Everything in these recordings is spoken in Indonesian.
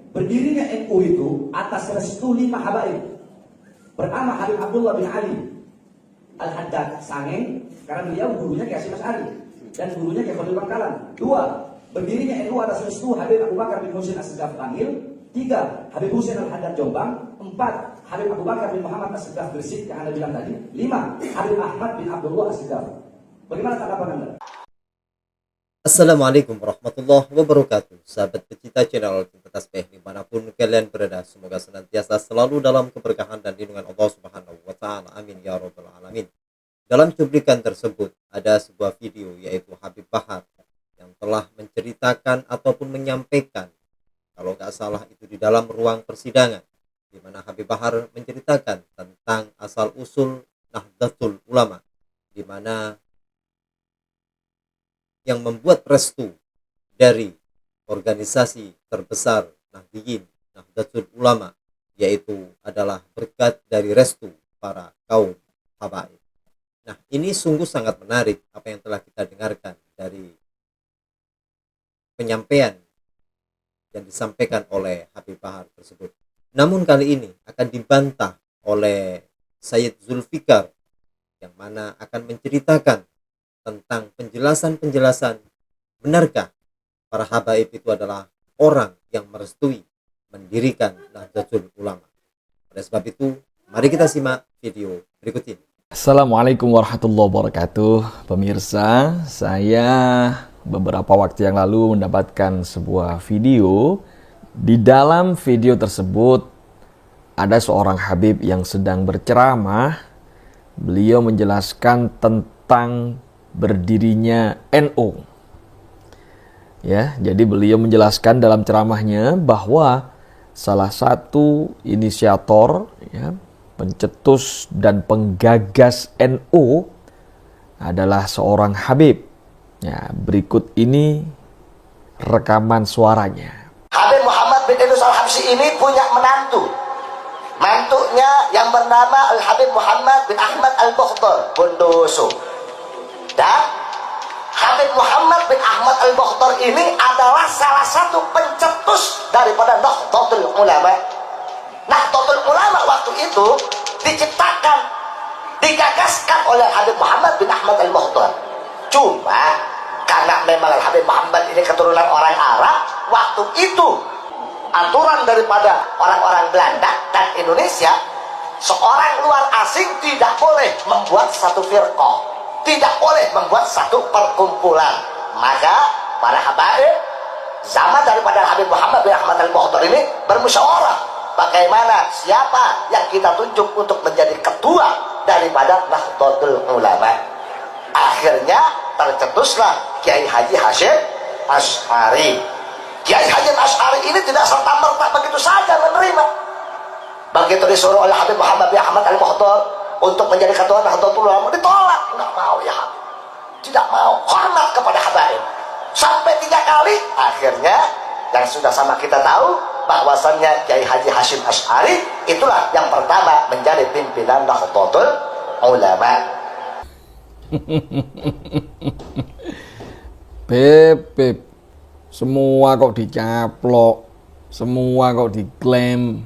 berdirinya NU itu atas restu 5 habaib. Pertama, Habib Abdullah bin Ali Al-Haddad Sangeng, karena beliau gurunya Kiai Hasyim Asy'ari dan gurunya Kiai Fadil Bangkalan. 2, berdirinya NU atas restu Habib Abu Bakar bin Husain As-Segaf Bangil. 3, Habib Husain Al-Haddad Jombang. 4, Habib Abu Bakar bin Muhammad As-Segaf Gresik yang Anda bilang tadi. 5, Habib Ahmad bin Abdullah As-Segaf. Bagaimana tanggapan Anda? Assalamualaikum warahmatullahi wabarakatuh. Sahabat pecinta channel Cinta Tasbih dimanapun kalian berada, semoga senantiasa selalu dalam keberkahan dan lindungan Allah Subhanahu wa Ta'ala. Amin ya Rabbal Alamin. Dalam cuplikan tersebut ada sebuah video, yaitu Habib Bahar yang telah menceritakan ataupun menyampaikan, kalau nggak salah itu di dalam ruang persidangan, di mana Habib Bahar menceritakan tentang asal usul Nahdlatul Ulama, di mana yang membuat restu dari organisasi terbesar Nahdliyin, Nahdlatul Ulama, yaitu adalah berkat dari restu para kaum habaib. Nah, ini sungguh sangat menarik apa yang telah kita dengarkan dari penyampaian yang disampaikan oleh Habib Bahar tersebut. Namun kali ini akan dibantah oleh Sayyid Zulfikar, yang mana akan menceritakan tentang penjelasan-penjelasan, benarkah para habaib itu adalah orang yang merestui mendirikan Nahdlatul Ulama. Oleh sebab itu, mari kita simak video berikut ini. Assalamualaikum warahmatullahi wabarakatuh. Pemirsa, saya beberapa waktu yang lalu mendapatkan sebuah video. Di dalam video tersebut ada seorang habib yang sedang berceramah. Beliau menjelaskan tentang berdirinya NU. Ya, jadi beliau menjelaskan dalam ceramahnya bahwa salah satu inisiator, ya, pencetus dan penggagas NU adalah seorang habib. Ya, berikut ini rekaman suaranya. Habib Muhammad bin Idris Al-Habsyi ini punya menantu. Mantunya yang bernama Al-Habib Muhammad bin Ahmad Al-Bakhtar Bondoso. Dan Habib Muhammad bin Ahmad Al-Bakhtar ini adalah salah satu pencetus daripada Nahdlatul Ulama. Nahdlatul Ulama waktu itu diciptakan, digagaskan oleh Habib Muhammad bin Ahmad Al-Bakhtar. Cuma karena memang Habib Muhammad ini keturunan orang Arab, waktu itu aturan daripada orang-orang Belanda dan Indonesia, seorang luar asing tidak boleh membuat satu firqah, tidak boleh membuat satu perkumpulan. Maka para habaib zaman daripada Habib Muhammad bin Ahmad Al-Bakhtar ini bermusyawarah bagaimana siapa yang kita tunjuk untuk menjadi ketua daripada Nahdlatul Ulama. Akhirnya tercetuslah Kiai Haji Hasyim Asy'ari. Kiai Hasyim Asy'ari ini tidak serta-merta begitu saja menerima. Begitu disuruh oleh Habib Muhammad bin Ahmad Al-Bakhtar untuk menjadi ketua Nahdlatul Ulama, ditolak. Nggak mau ya Habib, tidak mau, hormat kepada habaib. Sampai 3 kali, akhirnya yang sudah sama kita tahu bahwasannya Kiai Haji Hasyim Asy'ari itulah yang pertama menjadi pimpinan Nahdlatul Ulama. Beb, semua kok dicaplok, semua kok diklaim.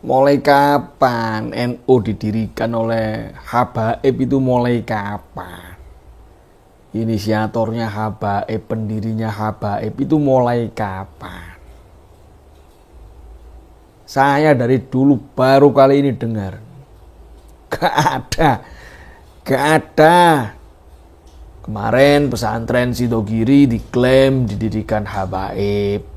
Mulai kapan NU didirikan oleh habaib itu, mulai kapan? Inisiatornya habaib, pendirinya habaib itu mulai kapan? Saya dari dulu baru kali ini dengar. Gak ada. Kemarin pesantren Sidogiri diklaim didirikan habaib.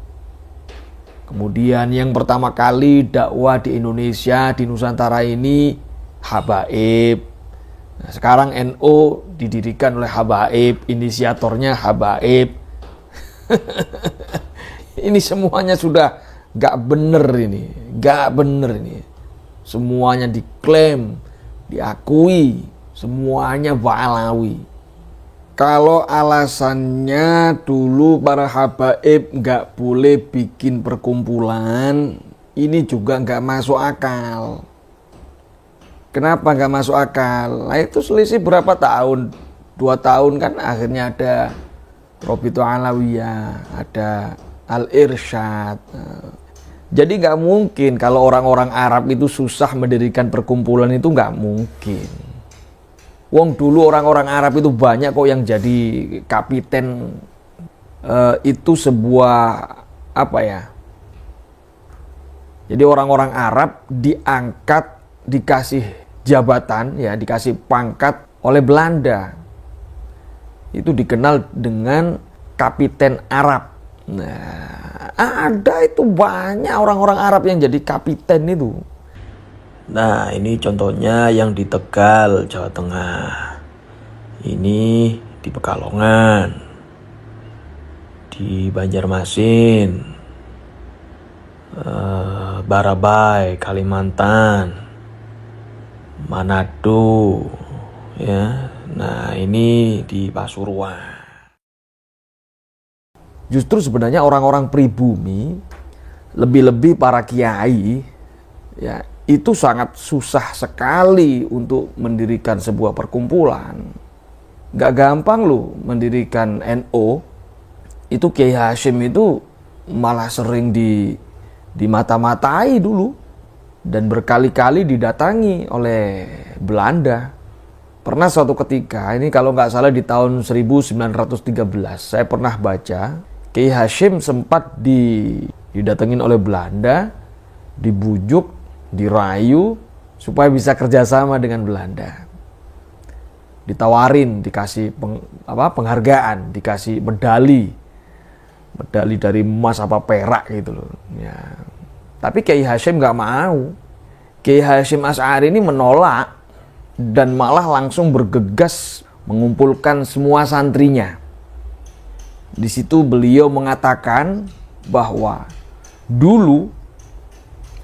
Kemudian yang pertama kali dakwah di Indonesia, di Nusantara ini habaib. Nah, sekarang NU didirikan oleh habaib, inisiatornya habaib. Ini semuanya sudah gak bener ini, gak bener ini. Semuanya diklaim, diakui, semuanya walawi. Kalau alasannya dulu para habaib nggak boleh bikin perkumpulan, ini juga nggak masuk akal. Kenapa nggak masuk akal? Nah itu selisih berapa tahun? 2 tahun kan akhirnya ada Robito Alawiyah, ada Al-Irsyad. Jadi nggak mungkin kalau orang-orang Arab itu susah mendirikan perkumpulan, itu nggak mungkin. Wong dulu orang-orang Arab itu banyak kok yang jadi kapiten. Itu sebuah apa ya? Jadi orang-orang Arab diangkat, dikasih jabatan, ya, dikasih pangkat oleh Belanda. Itu dikenal dengan kapiten Arab. Nah, ada itu banyak orang-orang Arab yang jadi kapiten itu. Nah, ini contohnya yang di Tegal, Jawa Tengah. Ini di Pekalongan, di Banjarmasin, Barabai, Kalimantan, Manado, ya. Nah, ini di Pasuruan. Justru sebenarnya orang-orang pribumi, lebih-lebih para kiai, ya, itu sangat susah sekali untuk mendirikan sebuah perkumpulan. Gak gampang loh mendirikan NU. Itu Kiai Hasyim itu malah sering dimata-matai dulu dan berkali-kali didatangi oleh Belanda. Pernah suatu ketika, ini kalau nggak salah di tahun 1913, saya pernah baca Kiai Hasyim sempat didatengin oleh Belanda, dibujuk, dirayu supaya bisa kerjasama dengan Belanda. Ditawarin, dikasih penghargaan, dikasih medali dari emas apa perak gitu loh. Ya. Tapi Kiai Hasyim nggak mau. Kiai Hasyim Asy'ari ini menolak dan malah langsung bergegas mengumpulkan semua santrinya. Di situ beliau mengatakan bahwa dulu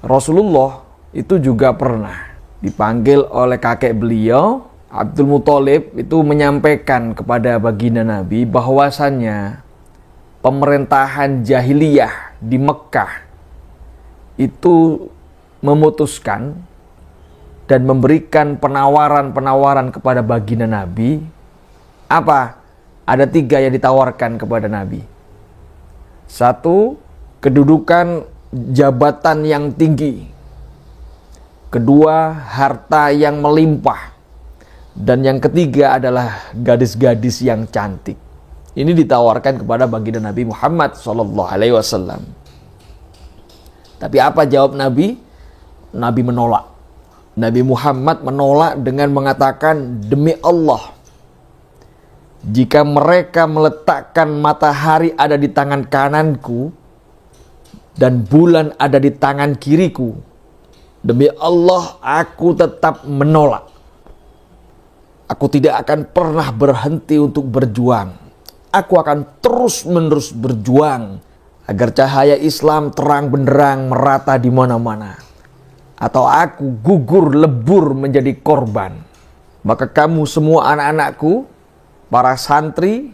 Rasulullah itu juga pernah dipanggil oleh kakek beliau Abdul Muthalib, itu menyampaikan kepada baginda Nabi bahwasannya pemerintahan jahiliyah di Mekah itu memutuskan dan memberikan penawaran-penawaran kepada baginda Nabi. Apa? Ada 3 yang ditawarkan kepada Nabi. 1, kedudukan jabatan yang tinggi. 2, harta yang melimpah. Dan yang ketiga adalah gadis-gadis yang cantik. Ini ditawarkan kepada baginda Nabi Muhammad SAW. Tapi apa jawab Nabi? Nabi menolak. Nabi Muhammad menolak dengan mengatakan, demi Allah, jika mereka meletakkan matahari ada di tangan kananku dan bulan ada di tangan kiriku, demi Allah aku tetap menolak. Aku tidak akan pernah berhenti untuk berjuang. Aku akan terus-menerus berjuang agar cahaya Islam terang benderang merata di mana-mana. Atau aku gugur lebur menjadi korban. Maka kamu semua anak-anakku, para santri,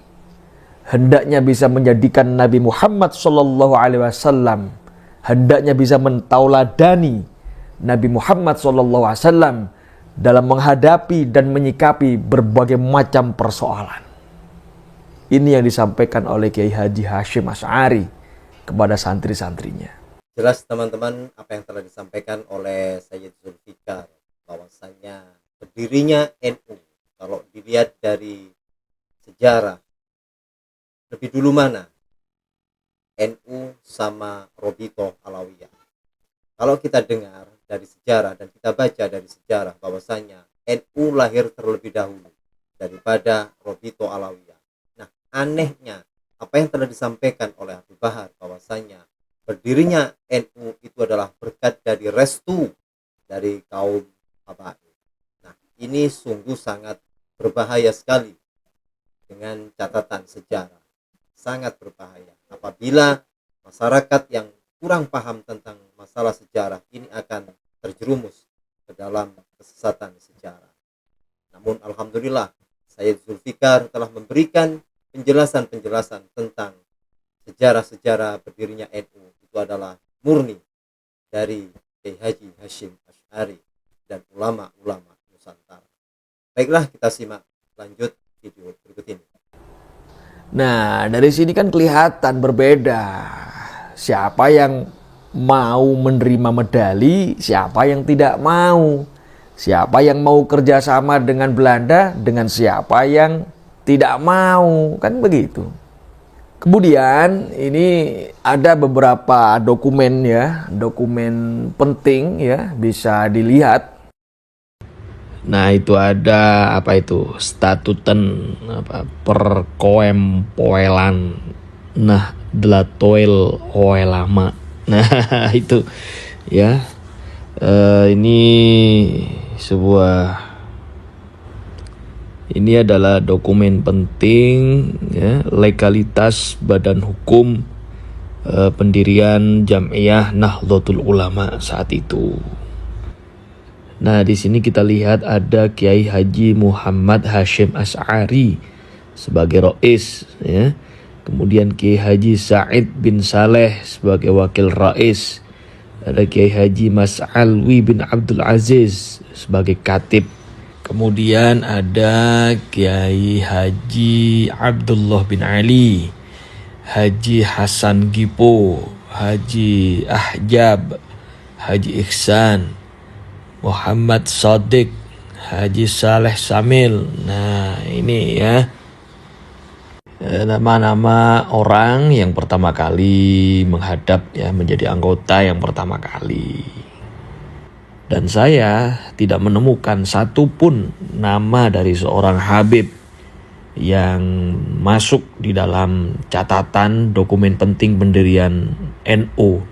hendaknya bisa menjadikan Nabi Muhammad SAW, hendaknya bisa mentauladani Nabi Muhammad SAW dalam menghadapi dan menyikapi berbagai macam persoalan. Ini yang disampaikan oleh Kiai Haji Hasyim Asy'ari kepada santri-santrinya. Jelas teman-teman apa yang telah disampaikan oleh Sayyid Zulfikar, bahwasanya berdirinya NU kalau dilihat dari sejarah, lebih dulu mana NU sama Robito Alawiyah. Kalau kita dengar dari sejarah dan kita baca dari sejarah bahwasanya NU lahir terlebih dahulu daripada Robito Alawiyah. Nah, anehnya apa yang telah disampaikan oleh Abdul Bahar bahwasanya berdirinya NU itu adalah berkat dari restu dari kaum Habaib. Nah, ini sungguh sangat berbahaya sekali dengan catatan sejarah. Sangat berbahaya apabila masyarakat yang kurang paham tentang masalah sejarah ini akan terjerumus ke dalam kesesatan sejarah. Namun alhamdulillah Sayyid Zulfikar telah memberikan penjelasan-penjelasan tentang sejarah-sejarah berdirinya NU itu adalah murni dari Kiai Haji Hasyim Asy'ari dan ulama-ulama Nusantara. Baiklah, kita simak lanjut video berikut ini. Nah, dari sini kan kelihatan berbeda siapa yang mau menerima medali, siapa yang tidak mau. Siapa yang mau kerjasama dengan Belanda, dengan siapa yang tidak mau, kan begitu. Kemudian ini ada beberapa dokumen ya, dokumen penting ya, bisa dilihat. Nah itu ada apa itu, statuten apa, perkoempoelan nah delatoil oelama. Nah itu ya, ini adalah dokumen penting ya, legalitas badan hukum pendirian Jam'iyah Nahdlatul Ulama saat itu. Nah, di sini kita lihat ada Kiai Haji Muhammad Hashim Asy'ari sebagai rais ya. Kemudian Kiai Haji Said bin Saleh sebagai wakil rais. Ada Kiai Haji Mas Alwi bin Abdul Aziz sebagai katib. Kemudian ada Kiai Haji Abdullah bin Ali, Haji Hasan Gipo, Haji Ahjab, Haji Ihsan, Muhammad Sadiq, Haji Saleh Samil. Nah ini ya, nama-nama orang yang pertama kali menghadap ya, menjadi anggota yang pertama kali. Dan saya tidak menemukan satupun nama dari seorang Habib yang masuk di dalam catatan dokumen penting pendirian NU.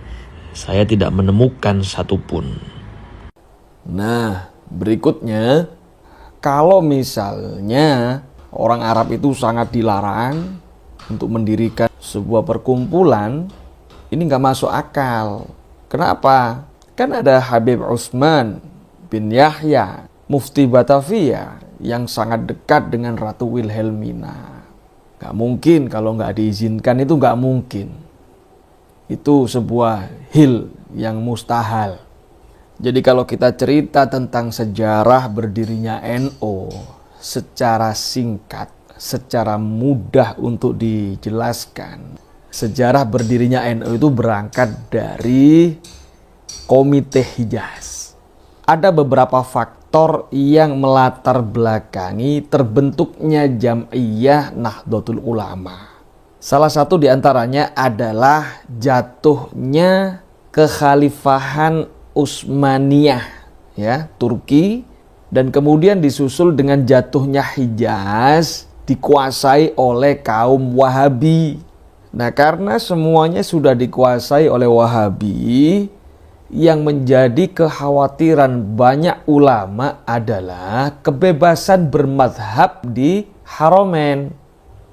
Saya tidak menemukan satupun. Nah, berikutnya, kalau misalnya orang Arab itu sangat dilarang untuk mendirikan sebuah perkumpulan, ini nggak masuk akal. Kenapa? Kan ada Habib Utsman bin Yahya, Mufti Batavia, yang sangat dekat dengan Ratu Wilhelmina. Nggak mungkin kalau nggak diizinkan, itu nggak mungkin. Itu sebuah hil yang mustahil. Jadi kalau kita cerita tentang sejarah berdirinya NU, secara singkat, secara mudah untuk dijelaskan, sejarah berdirinya NU itu berangkat dari Komite Hijaz. Ada beberapa faktor yang melatar belakangi terbentuknya Jam'iyah Nahdlatul Ulama. Salah satu diantaranya adalah jatuhnya kekhalifahan Utsmaniyah ya, Turki, dan kemudian disusul dengan jatuhnya Hijaz dikuasai oleh kaum Wahabi. Nah, karena semuanya sudah dikuasai oleh Wahabi, yang menjadi kekhawatiran banyak ulama adalah kebebasan bermadhab di Haramain.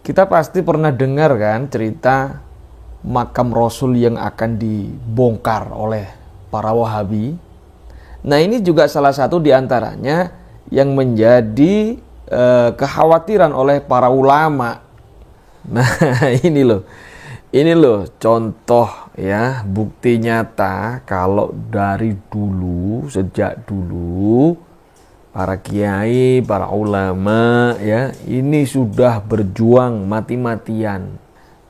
Kita pasti pernah dengar kan cerita makam Rasul yang akan dibongkar oleh para Wahabi. Nah, ini juga salah satu diantaranya yang menjadi kekhawatiran oleh para ulama. Nah, ini loh contoh ya, bukti nyata kalau dari dulu, sejak dulu para kiai, para ulama ya, ini sudah berjuang mati-matian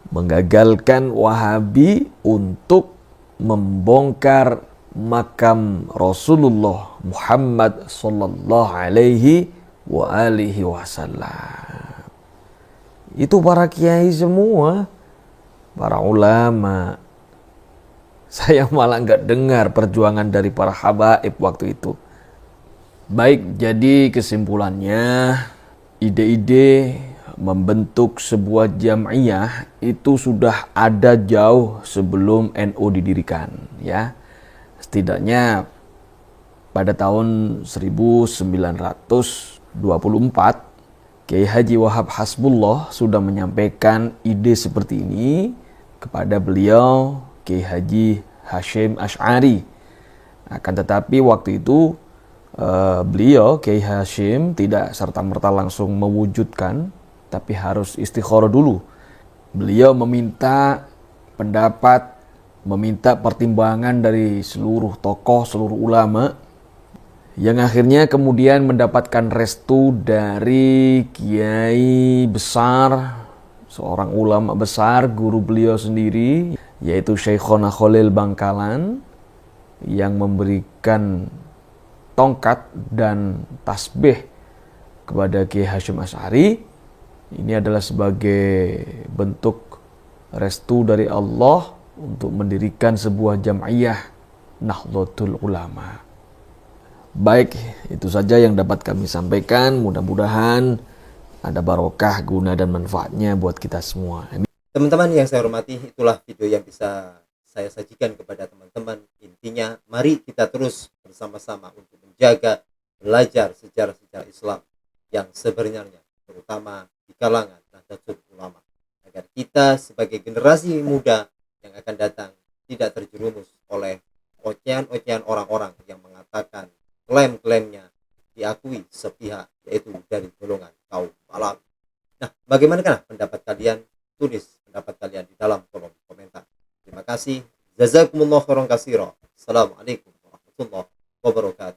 menggagalkan Wahabi untuk membongkar makam Rasulullah Muhammad sallallahu alaihi wa alihi wasallam. Itu para kiai semua, para ulama. Saya malah nggak dengar perjuangan dari para habaib waktu itu. Baik, jadi kesimpulannya, ide-ide membentuk sebuah jam'iyah itu sudah ada jauh sebelum NU didirikan ya. Setidaknya pada tahun 1924 Kiai Haji Wahab Hasbullah sudah menyampaikan ide seperti ini kepada beliau Kiai Haji Hashim Asy'ari. Akan tetapi waktu itu beliau Kiai Hashim tidak serta-merta langsung mewujudkan, tapi harus istikharah dulu. Beliau meminta pendapat, meminta pertimbangan dari seluruh tokoh, seluruh ulama, yang akhirnya kemudian mendapatkan restu dari kiai besar, seorang ulama besar, guru beliau sendiri, yaitu Syekhona Khalil Bangkalan yang memberikan tongkat dan tasbih kepada Kiai Hasyim Asy'ari. Ini adalah sebagai bentuk restu dari Allah untuk mendirikan sebuah jam'iyah Nahdlatul Ulama. Baik, itu saja yang dapat kami sampaikan. Mudah-mudahan ada barokah, guna dan manfaatnya buat kita semua. Teman-teman yang saya hormati, itulah video yang bisa saya sajikan kepada teman-teman. Intinya, mari kita terus bersama-sama untuk menjaga, belajar sejarah-sejarah Islam yang sebenarnya, terutama di kalangan Nahdlatul Ulama, agar kita sebagai generasi muda yang akan datang tidak terjerumus oleh ocehan-ocehan orang-orang yang mengatakan klaim-klaimnya diakui sepihak, yaitu dari golongan kaum Alawi. Nah, bagaimanakah pendapat kalian? Tulis pendapat kalian di dalam kolom komentar. Terima kasih. Jazakumullah khairan katsira. Assalamualaikum warahmatullahi wabarakatuh.